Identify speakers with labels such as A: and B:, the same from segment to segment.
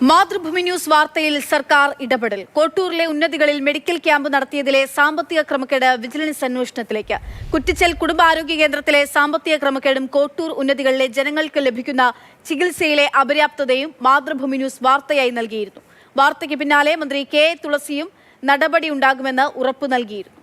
A: Mathrubhumi news വാർത്തയിൽ സർക്കാർ ഇടപെടൽ. കോട്ടൂരിലെ ഉന്നതികളിൽ മെഡിക്കൽ ക്യാമ്പ് നടത്തിയതിലെ സാമ്പത്തിക ക്രമക്കേട് വിജിലൻസ് അന്വേഷണത്തിലേക്ക്. കുറ്റിച്ചൽ കുടുംബാരോഗ്യ കേന്ദ്രത്തിലെ സാമ്പത്തിക ക്രമക്കേടും കോട്ടൂർ ഉന്നതികളിലെ ജനങ്ങൾക്ക് ലഭിക്കുന്ന ചികിത്സയിലെ അപര്യാപ്തതയും മാതൃഭൂമി ന്യൂസ് വാർത്തയായി നൽകിയിരുന്നു. വാർത്തയ്ക്ക് പിന്നാലെ മന്ത്രി കെ തുളസിയും നടപടിയുണ്ടാകുമെന്ന് ഉറപ്പു നൽകിയിരുന്നു.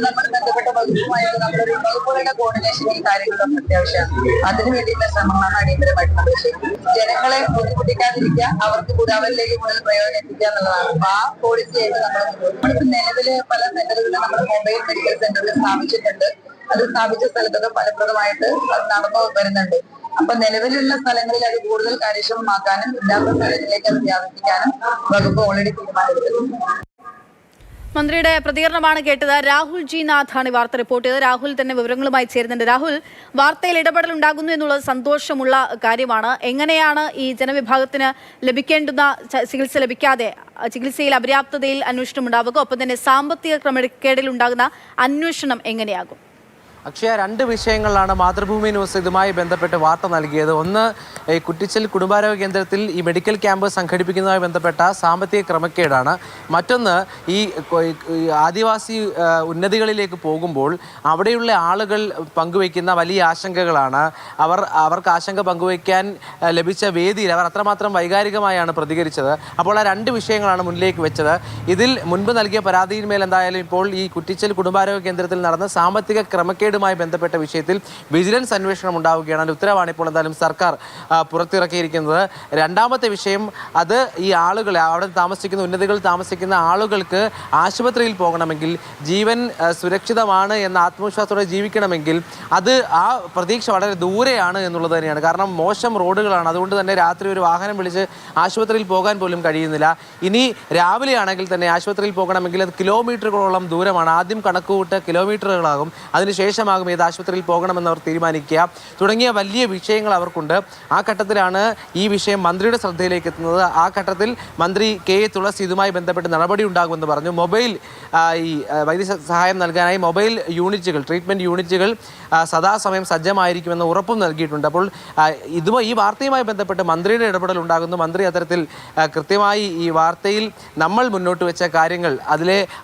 B: നമ്മൾ ബന്ധപ്പെട്ട വകുപ്പുമായിട്ട് നമ്മളൊരു വകുപ്പുകളുടെ കോർഡിനേഷൻ ഈ കാര്യങ്ങളൊക്കെ അത്യാവശ്യമാണ്. അതിനു വേണ്ടിയുള്ള ശ്രമങ്ങളാണ് അടിയന്തരമായിട്ട് നമ്മൾ ചെയ്യുന്നത്. ജനങ്ങളെ ബുദ്ധിമുട്ടിക്കാതിരിക്കുക, അവർക്ക് അവരിലേക്ക് കൂടുതൽ പ്രയോജനം എത്തിക്കുക എന്നുള്ളതാണ്. ആ പോളിസിയായിട്ട് നമ്മളിപ്പോ നിലവില് പല സെന്ററുകളിലും നമ്മൾ മൊബൈൽ മെഡിക്കൽ സെന്ററുകൾ സ്ഥാപിച്ചിട്ടുണ്ട്. അത് സ്ഥാപിച്ച സ്ഥലത്തൊക്കെ ഫലപ്രദമായിട്ട് അത് നടന്നു വരുന്നുണ്ട്. അപ്പൊ നിലവിലുള്ള സ്ഥലങ്ങളിൽ അത് കൂടുതൽ കാര്യക്ഷമമാക്കാനും ഇല്ലാത്ത സ്ഥലങ്ങളിലേക്ക് അത് വ്യാപിപ്പിക്കാനും വകുപ്പ് ഓൾറെഡി തീരുമാനമെടുത്തിട്ടുണ്ട്.
A: മന്ത്രിയുടെ പ്രതികരണമാണ് കേട്ടത്. രാഹുൽ ജി നാഥാണ് ഈ വാർത്ത റിപ്പോർട്ട് ചെയ്തത്. രാഹുൽ തന്നെ വിവരങ്ങളുമായി ചേരുന്നുണ്ട്. രാഹുൽ, വാർത്തയിൽ ഇടപെടൽ ഉണ്ടാകുന്നു എന്നുള്ളത് സന്തോഷമുള്ള കാര്യമാണ്. എങ്ങനെയാണ് ഈ ജനവിഭാഗത്തിന് ലഭിക്കേണ്ടുന്ന ചികിത്സ ലഭിക്കാതെ ചികിത്സയിൽ അപര്യാപ്തതയിൽ അന്വേഷണം ഉണ്ടാവുക? ഒപ്പം തന്നെ സാമ്പത്തിക ക്രമക്കേടിൽ ഉണ്ടാകുന്ന അന്വേഷണം എങ്ങനെയാകും?
C: അക്ഷയ, രണ്ട് വിഷയങ്ങളിലാണ് മാതൃഭൂമി ന്യൂസ് ഇതുമായി ബന്ധപ്പെട്ട് വാർത്ത നൽകിയത്. ഒന്ന്, കുറ്റിച്ചൽ കുടുംബാരോഗ്യ കേന്ദ്രത്തിൽ ഈ മെഡിക്കൽ ക്യാമ്പ് സംഘടിപ്പിക്കുന്നതുമായി ബന്ധപ്പെട്ട സാമ്പത്തിക ക്രമക്കേടാണ്. മറ്റൊന്ന്, ഈ ആദിവാസി ഉന്നതികളിലേക്ക് പോകുമ്പോൾ അവിടെയുള്ള ആളുകൾ പങ്കുവയ്ക്കുന്ന വലിയ ആശങ്കകളാണ്. അവർക്ക് ആശങ്ക പങ്കുവയ്ക്കാൻ ലഭിച്ച വേദിയിൽ അവർ അത്രമാത്രം വൈകാരികമായാണ് പ്രതികരിച്ചത്. അപ്പോൾ ആ രണ്ട് വിഷയങ്ങളാണ് മുന്നിലേക്ക് വെച്ചത്. ഇതിൽ മുൻപ് നൽകിയ പരാതിയിന്മേൽ എന്തായാലും ഇപ്പോൾ ഈ കുറ്റിച്ചൽ കുടുംബാരോഗ്യ കേന്ദ്രത്തിൽ നടന്ന സാമ്പത്തിക ക്രമക്കേട് ുമായി ബന്ധപ്പെട്ട വിഷയത്തിൽ വിജിലൻസ് അന്വേഷണം ഉണ്ടാവുകയാണ്. അതിൻ്റെ ഉത്തരവാണ് ഇപ്പോൾ എന്തായാലും സർക്കാർ പുറത്തിറക്കിയിരിക്കുന്നത്. രണ്ടാമത്തെ വിഷയം, അത് ഈ ആളുകളെ അവിടെ താമസിക്കുന്ന ഉന്നതികളിൽ താമസിക്കുന്ന ആളുകൾക്ക് ആശുപത്രിയിൽ പോകണമെങ്കിൽ, ജീവൻ സുരക്ഷിതമാണ് എന്ന ആത്മവിശ്വാസത്തോടെ ജീവിക്കണമെങ്കിൽ അത് ആ പ്രതീക്ഷ വളരെ ദൂരെയാണ് എന്നുള്ളത് തന്നെയാണ്. കാരണം മോശം റോഡുകളാണ്. അതുകൊണ്ട് തന്നെ രാത്രി ഒരു വാഹനം വിളിച്ച് ആശുപത്രിയിൽ പോകാൻ പോലും കഴിയുന്നില്ല. ഇനി രാവിലെ ആണെങ്കിൽ തന്നെ ആശുപത്രിയിൽ പോകണമെങ്കിൽ അത് കിലോമീറ്ററുകളോളം ദൂരമാണ്. ആദ്യം കണക്കുകൂട്ട് കിലോമീറ്ററുകളാകും, അതിനുശേഷം ഏത് ആശുപത്രിയിൽ പോകണമെന്ന് അവർ തീരുമാനിക്കുക തുടങ്ങിയ വലിയ വിഷയങ്ങൾ അവർക്കുണ്ട്. ആ ഘട്ടത്തിലാണ് ഈ വിഷയം മന്ത്രിയുടെ ശ്രദ്ധയിലേക്ക് എത്തുന്നത്. ആ ഘട്ടത്തിൽ മന്ത്രി കെ തുളസി ഇതുമായി ബന്ധപ്പെട്ട് നടപടി ഉണ്ടാകുമെന്ന് പറഞ്ഞു. മൊബൈൽ ഈ വൈദ്യസഹായം നൽകാനായി മൊബൈൽ യൂണിറ്റുകൾ, ട്രീറ്റ്മെൻറ്റ് യൂണിറ്റുകൾ സദാസമയം സജ്ജമായിരിക്കുമെന്ന് ഉറപ്പും നൽകിയിട്ടുണ്ട്. അപ്പോൾ ഈ വാർത്തയുമായി ബന്ധപ്പെട്ട് മന്ത്രിയുടെ ഇടപെടൽ ഉണ്ടാകുന്നു. മന്ത്രി അത്തരത്തിൽ കൃത്യമായി ഈ വാർത്തയിൽ നമ്മൾ മുന്നോട്ട് വെച്ച കാര്യങ്ങൾ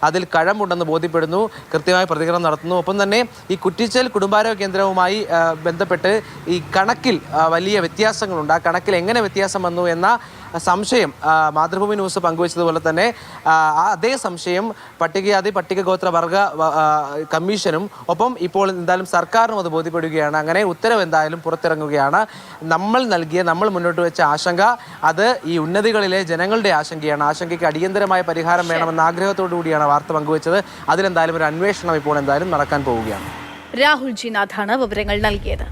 C: അതിൽ കഴമ്പുണ്ടെന്ന് ബോധ്യപ്പെടുന്നു, കൃത്യമായി പ്രതികരണം നടത്തുന്നു. ഒപ്പം തന്നെ ഈ കുറ്റിച്ചൽ കുടുംബാരോഗ്യ കേന്ദ്രവുമായി ബന്ധപ്പെട്ട് ഈ കണക്കിൽ വലിയ വ്യത്യാസങ്ങളുണ്ട്. ആ കണക്കിൽ എങ്ങനെ വ്യത്യാസം വന്നു എന്ന സംശയം മാതൃഭൂമി ന്യൂസ് പങ്കുവച്ചതുപോലെ തന്നെ അതേ സംശയം പട്ടികഗോത്ര വർഗ കമ്മീഷനും ഒപ്പം ഇപ്പോൾ എന്തായാലും സർക്കാരിനും അത് ബോധ്യപ്പെടുകയാണ്. അങ്ങനെ ഉത്തരവ് എന്തായാലും പുറത്തിറങ്ങുകയാണ്. നമ്മൾ മുന്നോട്ട് വെച്ച ആശങ്ക അത് ഈ ഉന്നതികളിലെ ജനങ്ങളുടെ ആശങ്കയാണ്. ആശങ്കയ്ക്ക് അടിയന്തരമായ പരിഹാരം വേണമെന്ന ആഗ്രഹത്തോടു കൂടിയാണ് വാർത്ത പങ്കുവച്ചത്. അതിലെന്തായാലും ഒരു അന്വേഷണം ഇപ്പോൾ എന്തായാലും നടക്കാൻ പോവുകയാണ്.
A: രാഹുൽ ജി നാഥാണ് വിവരങ്ങൾ നൽകിയത്.